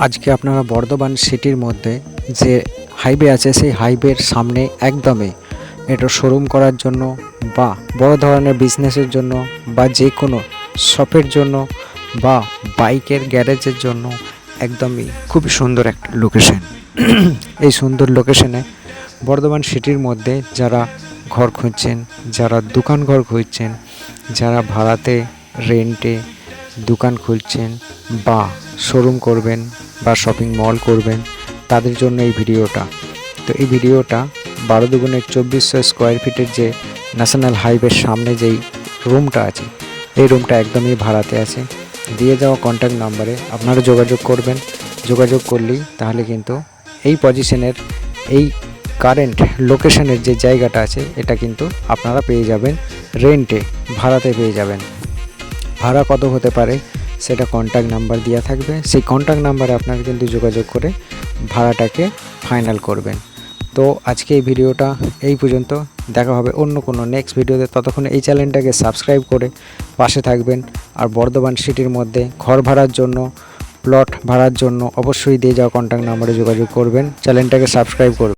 আজকে আপনারা বর্ধমান সিটির মধ্যে যে হাইওয়ে আছে সেই হাইওয়ের সামনে একদমই এটা শোরুম করার জন্য বা বড় ধরনের বিজনেসের জন্য বা যে কোনো শপের জন্য বা বাইকের গ্যারেজের জন্য একদমই খুব সুন্দর একটা লোকেশন। এই সুন্দর লোকেশনে বর্ধমান সিটির মধ্যে যারা ঘর খুঁজছেন, যারা দোকান ঘর খুঁজছেন, যারা ভাড়াতে রেন্টে দোকান খুলছেন বা শোরুম করবেন বা শপিং মল করবেন তাদের জন্য এই ভিডিওটা। তো এই ভিডিওটা 12×2400 স্কোয়ার ফিটের যে ন্যাশনাল হাইওয়ের সামনে যেই রুমটা আছে এই রুমটা একদমই ভাড়াতে আছে। দিয়ে যাওয়া কন্ট্যাক্ট নাম্বারে আপনারা যোগাযোগ করবেন। যোগাযোগ করলেই তাহলে কিন্তু এই পজিশনের এই কারেন্ট লোকেশনের যে জায়গাটা আছে এটা কিন্তু আপনারা পেয়ে যাবেন রেন্টে, ভাড়াতে পেয়ে যাবেন। ভাড়া কত হতে পারে সেটা কন্ট্যাক্ট নাম্বার দেওয়া থাকবে, সেই কন্ট্যাক্ট নাম্বারে আপনারা কিন্তু যোগাযোগ করে ভাড়াটাকে ফাইনাল করবেন। তো আজকে এই ভিডিওটা এই পর্যন্ত, দেখা হবে অন্য কোনো নেক্সট ভিডিওতে। ততক্ষণ এই চ্যানেলটাকে সাবস্ক্রাইব করে পাশে থাকবেন। আর বর্ধমান সিটির মধ্যে ঘর ভাড়ার জন্য, প্লট ভাড়ার জন্য অবশ্যই দিয়ে যাওয়া কন্ট্যাক্ট নাম্বারে যোগাযোগ করবেন, চ্যানেলটাকে সাবস্ক্রাইব করবেন।